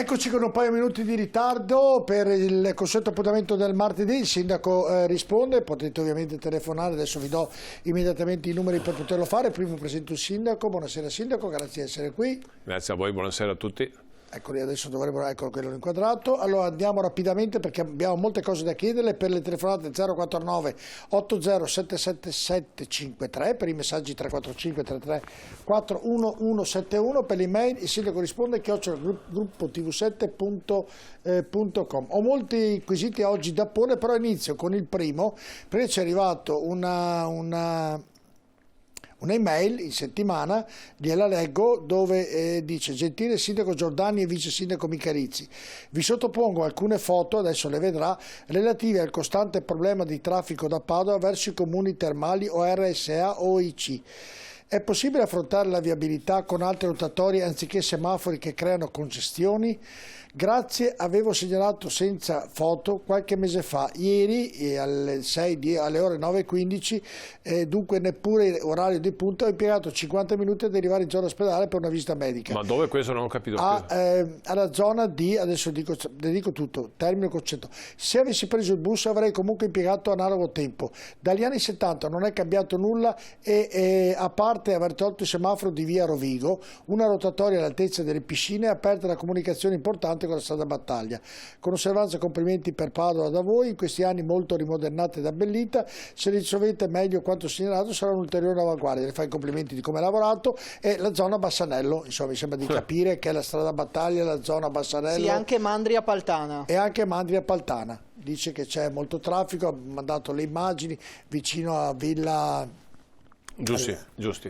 Eccoci con un paio di minuti di ritardo per il consueto appuntamento del martedì. Il sindaco risponde, potete ovviamente telefonare, adesso vi do immediatamente i numeri per poterlo fare. Prima presento il sindaco. Buonasera sindaco, grazie di essere qui. Grazie a voi, buonasera a tutti. Eccoli, adesso dovremmo, eccolo quello inquadrato. Allora andiamo rapidamente perché abbiamo molte cose da chiederle. Per le telefonate 049 8077753, per i messaggi 345 33 41171, per l'email il sindaco risponde @gruppotv7.com. Ho molti quesiti oggi da porre, però inizio con il primo perché ci è arrivato un'email in settimana, gliela leggo, dove dice: gentile sindaco Giordani e vice sindaco Micarizzi, vi sottopongo alcune foto, adesso le vedrà, relative al costante problema di traffico da Padova verso i comuni termali o RSA o OIC. È possibile affrontare la viabilità con altre rotatorie anziché semafori che creano congestioni? Grazie, avevo segnalato senza foto qualche mese fa, ieri alle ore 9:15, dunque neppure orario di punta, ho impiegato 50 minuti ad arrivare in zona ospedale per una visita medica. Ma dove questo non ho capito? Alla zona di, adesso dico tutto, termino concetto. Se avessi preso il bus avrei comunque impiegato analogo tempo. Dagli anni 70 non è cambiato nulla e a parte aver tolto il semaforo di via Rovigo, una rotatoria all'altezza delle piscine, aperta la comunicazione importante con la strada Battaglia. Con osservanza, complimenti per Padova da voi, in questi anni molto rimodernata ed abbellita. Se risolvete meglio quanto segnalato sarà un'ulteriore avanguardia. Le fai i complimenti di come ha lavorato. E la zona Bassanello, insomma, mi sembra di capire che è la strada Battaglia, la zona Bassanello. Sì, anche Mandria Paltana. E anche Mandria Paltana. Dice che c'è molto traffico, ha mandato le immagini vicino a Villa Giusti.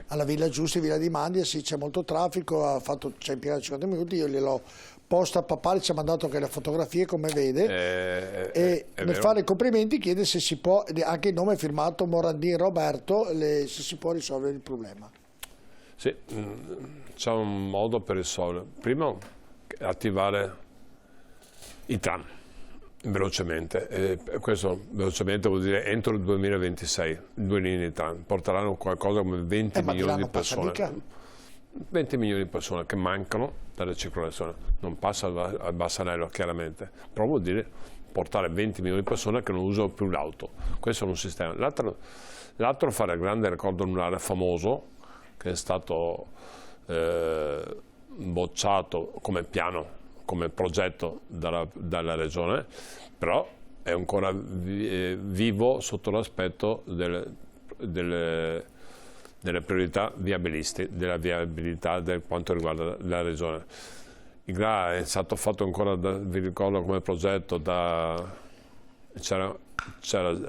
Alla Villa Giusti, Villa di Mandia, sì, c'è molto traffico, ci ha impiegato 50 minuti, io gliel'ho posta a papale, ci ha mandato anche le fotografie come vede, e nel fare i complimenti chiede se si può, anche il nome è firmato Morandin Roberto, se si può risolvere il problema. Sì, c'è un modo per risolvere. Prima attivare i tram velocemente, questo velocemente vuol dire entro il 2026, 2 linee di tram porteranno qualcosa come 20 milioni di persone. 20 milioni di persone che mancano dalla circolazione, non passa al Bassanello chiaramente, però vuol dire portare 20 milioni di persone che non usano più l'auto. Questo è un sistema. L'altro fare il grande raccordo anulare famoso che è stato bocciato come piano, come progetto dalla regione, però è ancora vivo sotto l'aspetto delle priorità viabilisti, della viabilità per quanto riguarda la regione. Il GRA è stato fatto ancora, vi ricordo, come progetto c'era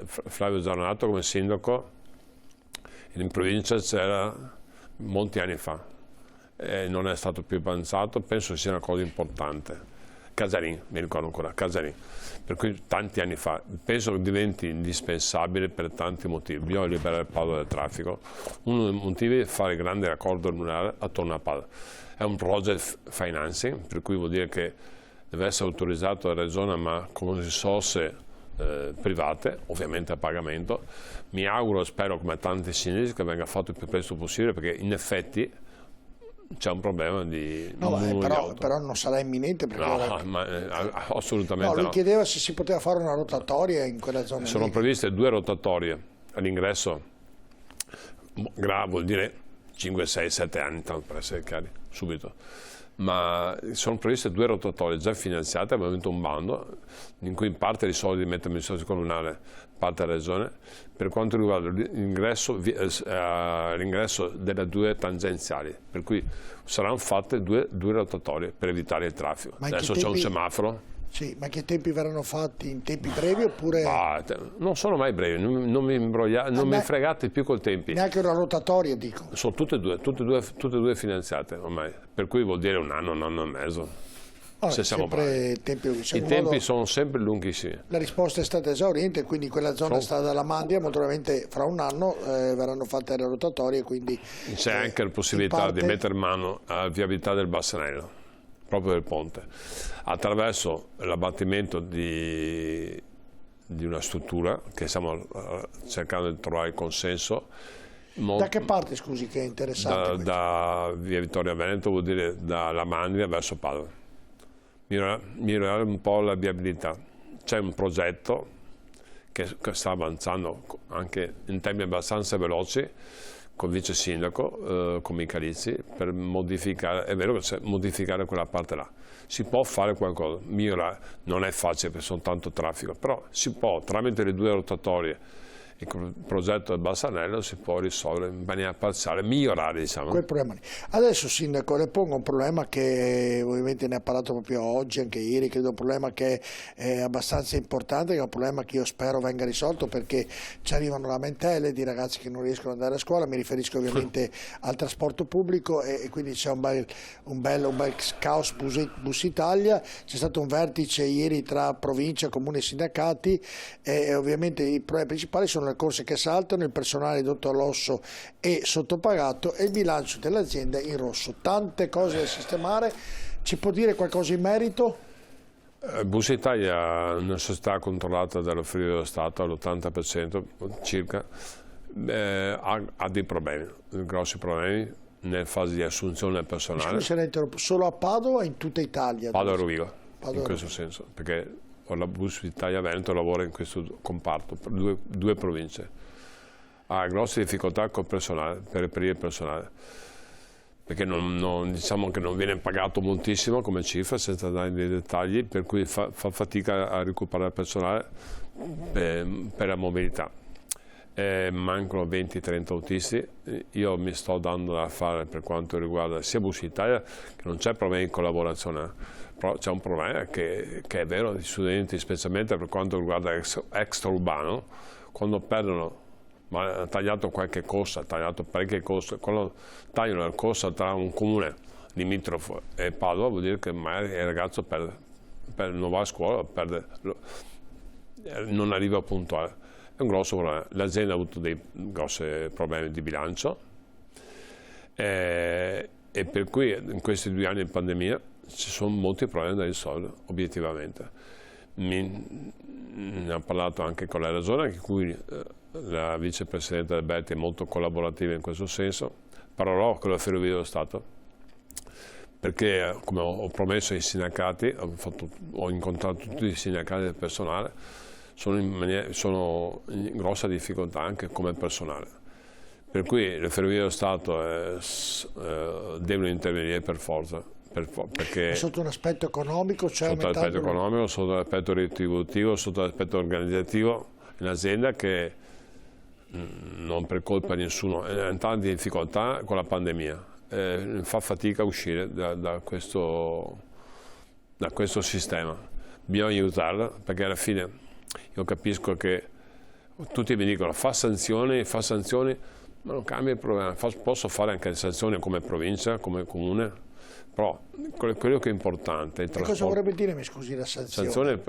Flavio Giornato come sindaco, e in provincia c'era molti anni fa. Non è stato più avanzato, penso sia una cosa importante. Casarin, mi ricordo ancora, Casarin, per cui tanti anni fa, penso che diventi indispensabile per tanti motivi. Bisogna liberare Padova dal traffico, uno dei motivi è fare grande raccordo anulare attorno a Padova. È un project financing, per cui vuol dire che deve essere autorizzato dalla regione ma con risorse private, ovviamente a pagamento. Mi auguro e spero, come tanti sindaci, che venga fatto il più presto possibile, perché in effetti c'è un problema di però non sarà imminente, perché assolutamente lui chiedeva se si poteva fare una rotatoria in quella zona. Sono previste 2 rotatorie all'ingresso. Vuol dire 5, 6, 7 anni, tanto per essere chiari subito, ma sono previste 2 rotatorie già finanziate. Abbiamo vinto un bando in cui parte dei soldi mette l'amministrazione comunale, parte la regione, per quanto riguarda l'ingresso delle 2 tangenziali, per cui saranno fatte 2 rotatorie per evitare il traffico. Adesso c'è un semaforo. Sì, ma che tempi verranno fatti? In tempi brevi oppure? Non sono mai brevi, non mi fregate più col tempi. Neanche una rotatoria, dico. Sono tutte e due finanziate ormai, per cui vuol dire un anno e mezzo. Se siamo bravi. I tempi sono sempre lunghissimi. La risposta è stata esauriente, quindi quella zona sta dalla Mandia, molto probabilmente fra un anno verranno fatte le rotatorie. C'è anche la possibilità di mettere mano alla viabilità del Bassanello, proprio del ponte, attraverso l'abbattimento di una struttura che stiamo cercando di trovare il consenso. Da che parte, scusi, che è interessante? Da via Vittorio Veneto, vuol dire dalla Mandria verso Padova. migliorare un po' la viabilità. C'è un progetto che sta avanzando anche in tempi abbastanza veloci con il vice sindaco, con Michalizzi, per modificare, è vero che modificare quella parte là. Si può fare qualcosa, migliorare, non è facile perché sono tanto traffico, però si può, tramite le 2 rotatorie e il progetto del Bassanello si può risolvere in maniera parziale, migliorare, diciamo. Quel problema lì. Adesso, Sindaco, le pongo un problema che ovviamente ne ha parlato proprio oggi, anche ieri, credo un problema che è abbastanza importante, che è un problema che io spero venga risolto, perché ci arrivano lamentele di ragazzi che non riescono ad andare a scuola. Mi riferisco ovviamente al trasporto pubblico, e quindi c'è un bel caos Bus Italia. C'è stato un vertice ieri tra provincia, comune e sindacati, e ovviamente i problemi principali sono le corse che saltano, il personale ridotto all'osso e sottopagato, e il bilancio dell'azienda in rosso. Tante cose da sistemare. Ci può dire qualcosa in merito? Bus Italia è una società controllata dallo Friuli dello Stato all'80% circa, ha dei problemi, grossi problemi nella fase di assunzione del personale. Scusi se la interrompo, solo a Padova o in tutta Italia? Padova e Rovigo, in questo senso, perché la Bus Italia Veneto lavora in questo comparto, per due province. Ha grosse difficoltà col personale, per reperire il personale, perché diciamo che non viene pagato moltissimo come cifra, senza dare dei dettagli, per cui fa fatica a recuperare personale per la mobilità. Mancano 20-30 autisti. Io mi sto dando da fare per quanto riguarda sia Bus Italia, che non c'è problema di collaborazione, però c'è un problema che è vero, gli studenti, specialmente per quanto riguarda extraurbano, quando perdono, ma ha tagliato qualche corsa, ha tagliato parecchie corse, quando tagliano la corsa tra un comune limitrofo e Padova, vuol dire che magari il ragazzo per nuova scuola non arriva puntuale. È un grosso problema. L'azienda ha avuto dei grossi problemi di bilancio, e per cui in questi 2 anni di pandemia ci sono molti problemi da risolvere, obiettivamente. Ne ho parlato anche con la Regione, anche cui la vicepresidente Alberti è molto collaborativa in questo senso. Parlerò con la Ferrovia dello Stato, perché come ho promesso ai sindacati, ho incontrato tutti i sindacati del personale, sono in grossa difficoltà anche come personale. Per cui le Ferrovie dello Stato devono intervenire per forza. Perché sotto un aspetto economico, cioè sotto l'aspetto economico, sotto l'aspetto retributivo, sotto l'aspetto organizzativo, un'azienda che non per colpa di nessuno è in tante difficoltà con la pandemia, fa fatica a uscire da questo sistema. Bisogna aiutarla, perché alla fine io capisco che tutti mi dicono fa sanzioni, ma non cambia il problema. Posso fare anche sanzioni come provincia, come comune, però quello che è importante è il trasporto. Cosa vorrebbe dire, mi scusi, la sanzione?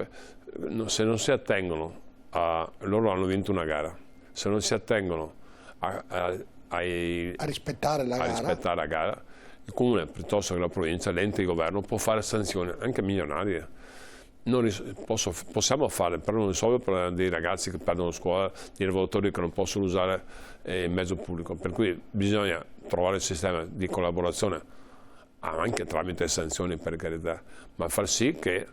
Se non si attengono loro hanno vinto una gara, se non si attengono a rispettare la gara, il comune piuttosto che la provincia, l'ente di governo può fare sanzioni anche milionarie. Possiamo fare, però non risolve il problema dei ragazzi che perdono scuola, dei lavoratori che non possono usare il mezzo pubblico, per cui bisogna trovare il sistema di collaborazione anche tramite sanzioni, per carità, ma far sì che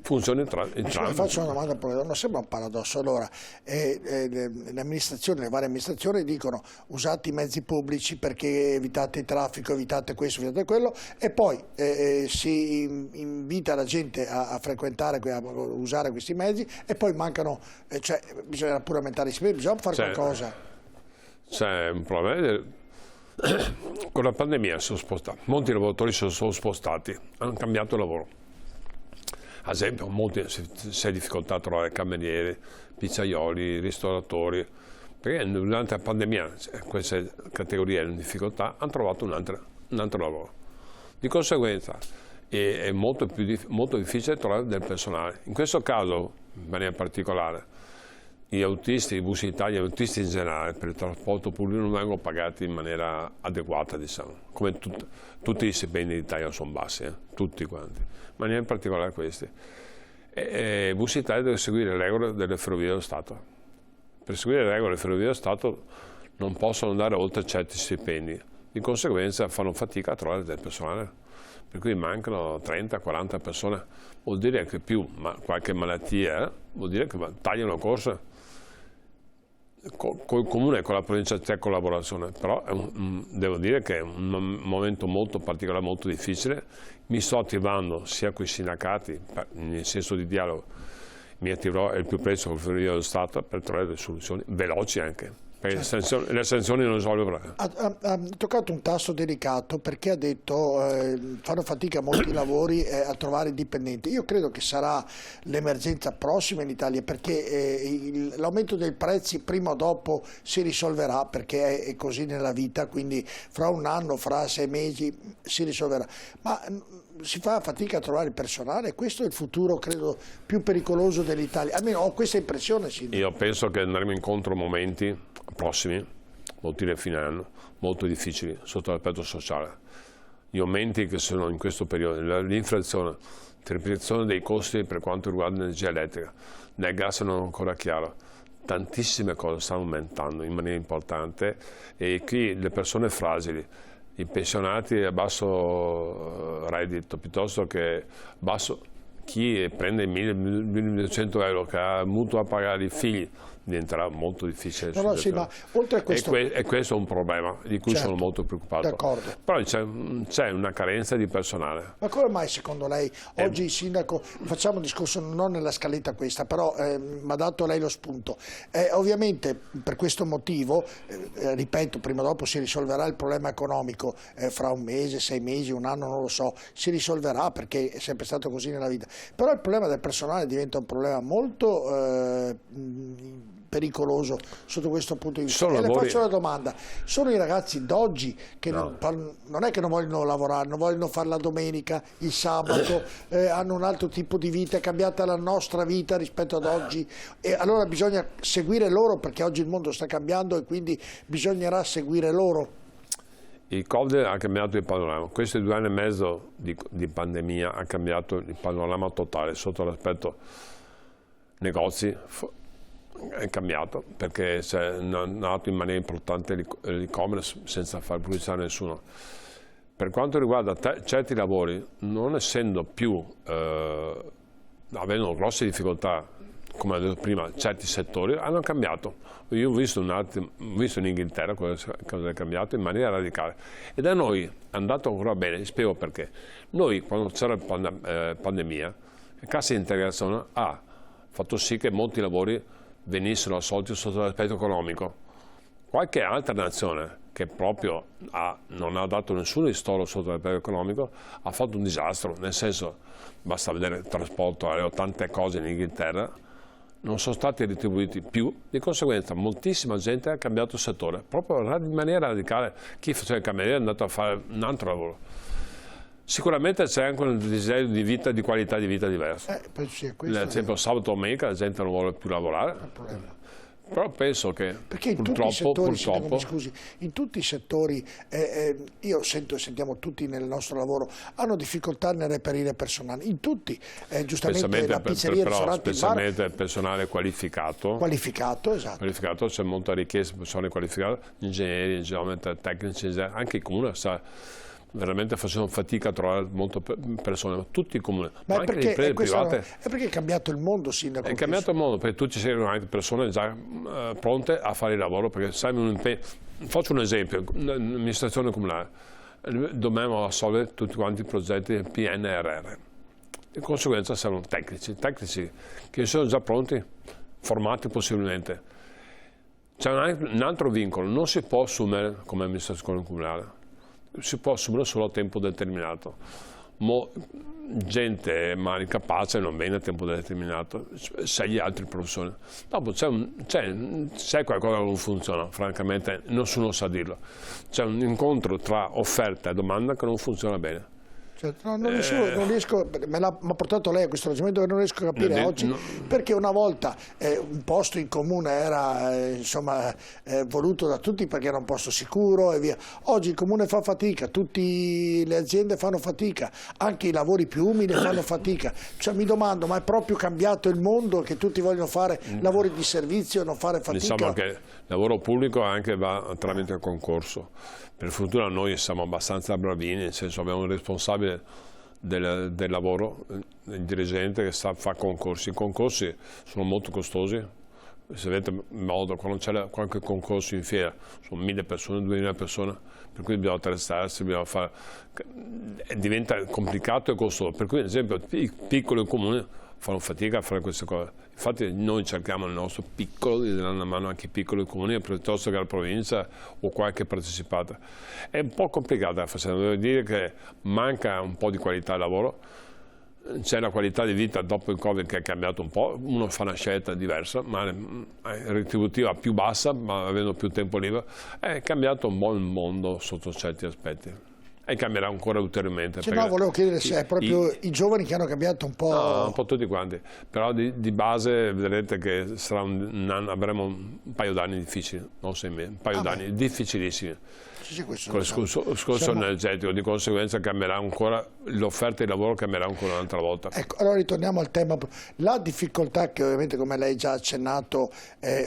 funzioni entrambi. Faccio una domanda, non sembra un paradosso? Allora, le varie amministrazioni dicono usate i mezzi pubblici perché evitate il traffico, evitate questo, evitate quello, e poi si invita la gente a frequentare, a usare questi mezzi, e poi mancano, cioè bisogna pure aumentare i spese, bisogna fare qualcosa. C'è un problema. Con la pandemia molti lavoratori si sono spostati, hanno cambiato lavoro. Ad esempio, si è difficoltà a trovare camerieri, pizzaioli, ristoratori, perché durante la pandemia queste categorie in difficoltà hanno trovato un altro lavoro. Di conseguenza è molto difficile trovare del personale. In questo caso, in maniera particolare, gli autisti, i Bus Italia, gli autisti in generale per il trasporto pubblico non vengono pagati in maniera adeguata, diciamo. Come tutti i stipendi in Italia sono bassi, tutti quanti, ma in particolare questi. E Bus Italia deve seguire le regole delle Ferrovie dello Stato. Per seguire le regole delle Ferrovie dello Stato non possono andare oltre certi stipendi, di conseguenza fanno fatica a trovare del personale, per cui mancano 30-40 persone, vuol dire che più qualche malattia, vuol dire che tagliano corsa. Col comune e con la provincia c'è collaborazione, però devo dire che è un momento molto particolare, molto difficile. Mi sto attivando sia con i sindacati, nel senso di dialogo, mi attiverò il più presto con il Ferrovie dello Stato per trovare delle soluzioni veloci anche. Certo. Le sanzioni non risolvono. Ha toccato un tasto delicato perché ha detto fanno fatica molti lavori a trovare dipendenti. Io credo che sarà l'emergenza prossima in Italia, perché l'aumento dei prezzi prima o dopo si risolverà, perché è così nella vita, quindi fra un anno, fra 6 mesi si risolverà. Ma si fa fatica a trovare il personale, questo è il futuro, credo, più pericoloso dell'Italia. Almeno ho questa impressione. Io penso che andremo incontro a momenti prossimi, vuol dire fine anno, molto difficili sotto l'aspetto sociale. Gli aumenti che sono in questo periodo, l'inflazione, la triplicazione dei costi per quanto riguarda l'energia elettrica, nel gas non è ancora chiaro. Tantissime cose stanno aumentando in maniera importante e qui le persone fragili, i pensionati a basso reddito, piuttosto che basso, chi prende 1.200 euro, che ha mutuo a pagare i figli, diventerà molto difficile. No, sì, ma oltre a questo... E questo è un problema di cui sono molto preoccupato. Però c'è una carenza di personale. Ma come mai secondo lei oggi il sindaco, facciamo un discorso non nella scaletta questa, però mi ha dato lei lo spunto. Ovviamente per questo motivo, ripeto, prima o dopo si risolverà il problema economico, fra un mese, 6 mesi, un anno, non lo so, si risolverà perché è sempre stato così nella vita. Però il problema del personale diventa un problema molto pericoloso sotto questo punto di vista. E le faccio una domanda: sono i ragazzi d'oggi che non è che non vogliono lavorare, non vogliono fare la domenica, il sabato, hanno un altro tipo di vita, è cambiata la nostra vita rispetto ad oggi, e allora bisogna seguire loro, perché oggi il mondo sta cambiando e quindi bisognerà seguire loro. Il Covid ha cambiato il panorama. Questi 2 anni e mezzo di pandemia ha cambiato il panorama totale sotto l'aspetto negozi. È cambiato perché è nato in maniera importante l'e-commerce senza far pubblicità a nessuno. Per quanto riguarda certi lavori, non essendo più, avendo grosse difficoltà, come ho detto prima, certi settori hanno cambiato. Io ho visto in Inghilterra cosa è cambiato in maniera radicale, e da noi è andato ancora bene. Spiego perché. Noi, quando c'era la pandemia, la cassa integrazione ha fatto sì che molti lavori venissero assolti sotto l'aspetto economico. Qualche altra nazione che proprio non ha dato nessun ristoro sotto l'aspetto economico ha fatto un disastro, nel senso, basta vedere il trasporto aereo, tante cose in Inghilterra non sono stati retribuiti più, di conseguenza moltissima gente ha cambiato settore, proprio in maniera radicale. Chi faceva il cameriere è andato a fare un altro lavoro. Sicuramente c'è anche un desiderio di vita, di qualità di vita diverso. Ad esempio sabato e domenica la gente non vuole più lavorare, però penso che perché purtroppo in tutti i settori, io sentiamo tutti nel nostro lavoro, hanno difficoltà nel reperire personale, in tutti, giustamente la pizzeria, il ristorante, specialmente il personale qualificato, esatto. Qualificato, c'è molta richiesta di personale qualificato, ingegneri, geometri, tecnici, anche il comune sta veramente facendo fatica a trovare molte persone, tutti i comuni, ma anche le imprese private. È perché è cambiato il mondo, sindaco? È cambiato il mondo, perché tu ci sei anche persone già pronte a fare il lavoro, perché sai, faccio un esempio, l'amministrazione comunale, dobbiamo assolvere tutti quanti i progetti del PNRR, di conseguenza servono tecnici che sono già pronti, formati possibilmente. C'è un altro vincolo, non si può assumere come amministrazione comunale, si può assumere solo a tempo determinato. Gente ma incapace non viene a tempo determinato, scegli altri professori. Dopo c'è qualcosa che non funziona, francamente nessuno sa dirlo. C'è un incontro tra offerta e domanda che non funziona bene. Certo, non riesco, me l'ha portato lei a questo ragionamento che non riesco a capire oggi, perché una volta un posto in comune era voluto da tutti perché era un posto sicuro e via. Oggi il comune fa fatica, tutte le aziende fanno fatica, anche i lavori più umili fanno fatica. Cioè, mi domando, ma è proprio cambiato il mondo che tutti vogliono fare lavori di servizio e non fare fatica? Diciamo che il lavoro pubblico anche va tramite concorso. Per fortuna noi siamo abbastanza bravini, nel senso abbiamo un responsabile del lavoro, il dirigente che fa concorsi. I concorsi sono molto costosi. Se avete modo, quando c'è qualche concorso in fiera, sono 1000 persone, 2000 persone, per cui bisogna attrezzarsi, diventa complicato e costoso. Per cui, ad esempio, i piccoli comuni fanno fatica a fare queste cose. Infatti noi cerchiamo nel nostro piccolo di dare una mano anche ai piccoli comuni piuttosto che alla provincia o qualche partecipata. È un po' complicata la faccenda, devo dire che manca un po' di qualità del lavoro. C'è la qualità di vita dopo il Covid che è cambiato un po', uno fa una scelta diversa, ma retributiva più bassa, ma avendo più tempo libero, è cambiato un po' il mondo sotto certi aspetti. E cambierà ancora ulteriormente. No, volevo chiedere se è proprio i giovani che hanno cambiato un po'. No, un po' tutti quanti, però di base vedrete che sarà avremo un paio d'anni difficili, non 6 mesi, un paio d'anni difficilissimi. Sì, con il scorso energetico, di conseguenza cambierà ancora, l'offerta di lavoro cambierà ancora un'altra volta. Ecco, allora ritorniamo al tema, la difficoltà che ovviamente, come lei già ha accennato,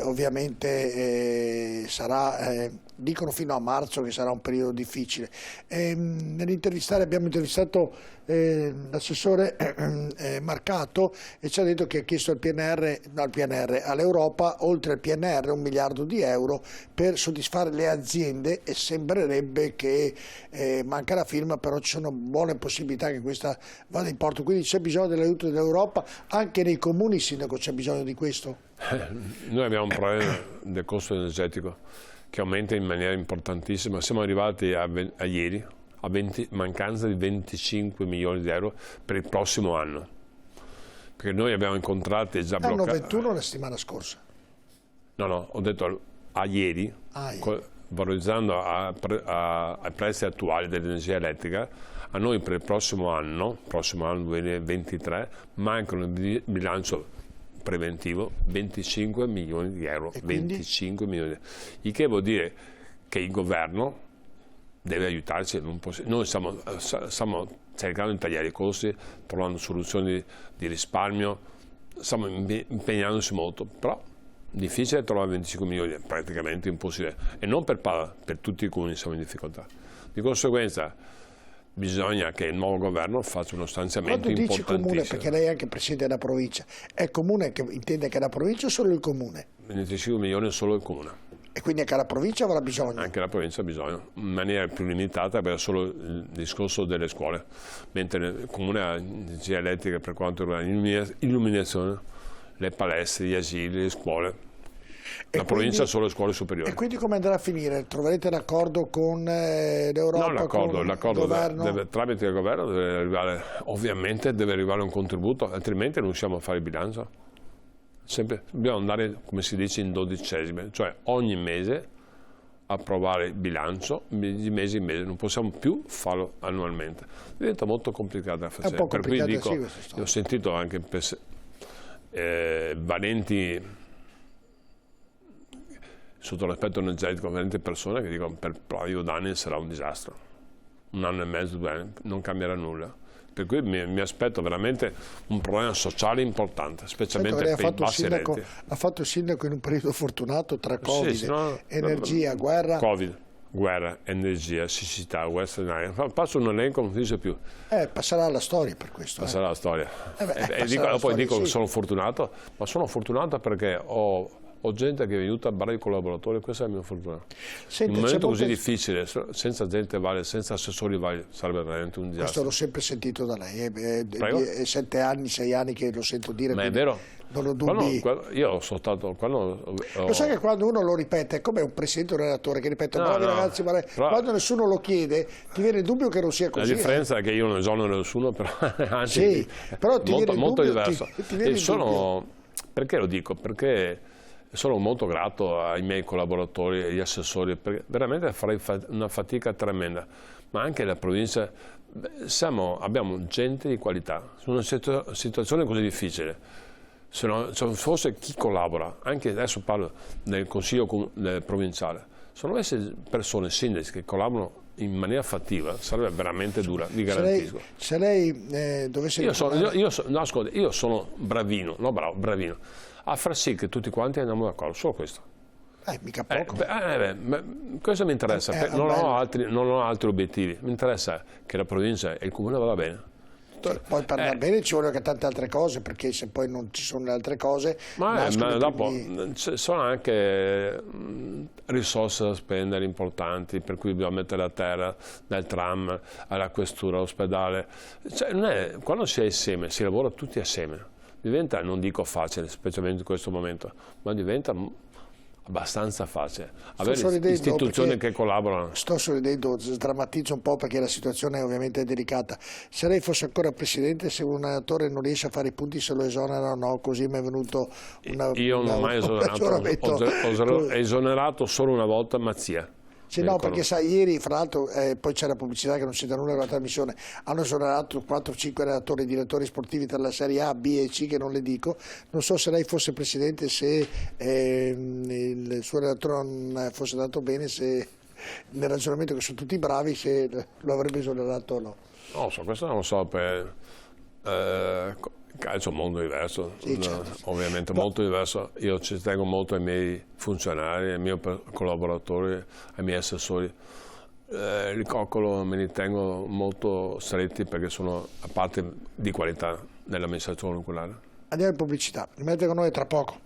ovviamente sarà, dicono fino a marzo che sarà un periodo difficile. Abbiamo intervistato l'assessore Marcato e ci ha detto che ha chiesto all'Europa oltre al PNR 1 miliardo di euro per soddisfare le aziende, e sembrerebbe che manca la firma, però ci sono buone possibilità che questa vada in porto, quindi c'è bisogno dell'aiuto dell'Europa. Anche nei comuni, sindaco, c'è bisogno di questo? Noi abbiamo un problema del costo energetico che aumenta in maniera importantissima. Siamo arrivati a ieri a mancanza di 25 milioni di euro per il prossimo anno, perché noi abbiamo incontrati già bloccati. Hanno 21 la settimana scorsa. No, ho detto a ieri. Valorizzando ai prezzi attuali dell'energia elettrica, a noi per il prossimo anno 2023, mancano nel bilancio preventivo 25 milioni di euro. 25 milioni. Il che vuol dire che il governo deve aiutarci. Noi stiamo cercando di tagliare i costi, trovando soluzioni di risparmio, stiamo impegnandosi molto, però difficile trovare 25 milioni, è praticamente impossibile, e non per Padova, per tutti i comuni siamo in difficoltà. Di conseguenza bisogna che il nuovo governo faccia uno stanziamento importantissimo. Quando dici comune, perché lei è anche presidente della provincia, è comune che intende che è la provincia o solo il comune? 25 milioni solo il comune. E quindi anche la provincia avrà bisogno? Anche la provincia ha bisogno, in maniera più limitata per solo il discorso delle scuole, mentre il comune ha energia elettrica per quanto riguarda l'illuminazione, le palestre, gli asili, le scuole. La provincia ha solo le scuole superiori. E quindi come andrà a finire? Troverete l'accordo con l'Europa? No, l'accordo tramite il governo deve arrivare, ovviamente deve arrivare un contributo, altrimenti non riusciamo a fare il bilancio. Dobbiamo andare, come si dice, in dodicesime, cioè ogni mese approvare il bilancio di mese in mese, non possiamo più farlo annualmente. Diventa molto complicata la faccenda. Per cui dico, io ho sentito anche valenti, sotto l'aspetto energetico, valenti persone che dicono per un paio d'anni sarà un disastro, 1 anno e mezzo, 2 anni, non cambierà nulla. Per cui mi aspetto veramente un problema sociale importante, specialmente per i bassi redditi. Ha fatto il sindaco in un periodo fortunato tra Covid, energia, guerra. Covid, guerra, energia, siccità, Western Area. Passo un elenco, non finisce più. Passerà alla storia per questo. Passerà alla storia. Poi dico che sono fortunato, ma sono fortunato perché ho gente che è venuta a barare i collaboratori, questa è la mia fortuna. In un momento così difficile, senza gente valida, senza assessori validi, sarebbe veramente un disastro. Questo l'ho sempre sentito da lei, è 7 anni, 6 anni che lo sento dire. Ma è vero? Non ho dubbi. Io sono stato... Lo sai che quando uno lo ripete, è come un presidente o un relatore che ripete bravi ragazzi, quando nessuno lo chiede ti viene il dubbio che non sia così. La differenza è che io non esonero nessuno, però anzi, sì, però ti viene molto dubbio, diverso. Perché lo dico? Perché sono molto grato ai miei collaboratori e agli assessori, perché veramente farei una fatica tremenda, ma anche la provincia, abbiamo gente di qualità, su una situazione così difficile, se fosse chi collabora, anche adesso parlo del consiglio provinciale, se non avesse persone, sindaci che collaborano in maniera fattiva, sarebbe veramente dura, vi garantisco. Se lei dovesse... Io sono bravino, bravino a far sì che tutti quanti andiamo d'accordo, solo questo. Mica poco. Questo mi interessa, non ho altri obiettivi, mi interessa che la provincia e il comune vada bene. Sì, poi per andare bene ci vogliono anche tante altre cose, perché se poi non ci sono le altre cose... Ma dopo ci sono anche risorse da spendere importanti, per cui bisogna mettere a terra dal tram alla questura, all'ospedale. Cioè, quando si è insieme, si lavora tutti assieme, diventa, non dico facile, specialmente in questo momento, ma diventa abbastanza facile avere istituzioni che collaborano. Sto sorridendo, sdrammatizzo un po' perché la situazione è ovviamente delicata. Se lei fosse ancora presidente, se un allenatore non riesce a fare i punti se lo esonera o no, così mi è venuto io non ho mai esonerato, ho esonerato solo una volta Mazzia. Sì, no, perché sai, ieri fra l'altro poi c'è la pubblicità che non si dà nulla alla trasmissione, hanno esonerato 4-5 relatori, direttori sportivi per la Serie A, B e C che non le dico, non so se lei fosse presidente, se il suo relatore non fosse andato bene, se nel ragionamento che sono tutti bravi, se lo avrebbe esonerato o no. No, questo non lo so, per calcio è un mondo diverso, sì, certo. Ovviamente molto diverso. Io ci tengo molto ai miei funzionari, ai miei collaboratori, ai miei assessori. Il coccolo me li tengo molto stretti perché sono a parte di qualità nell'amministrazione oculare. Andiamo in pubblicità, rimanete con noi tra poco.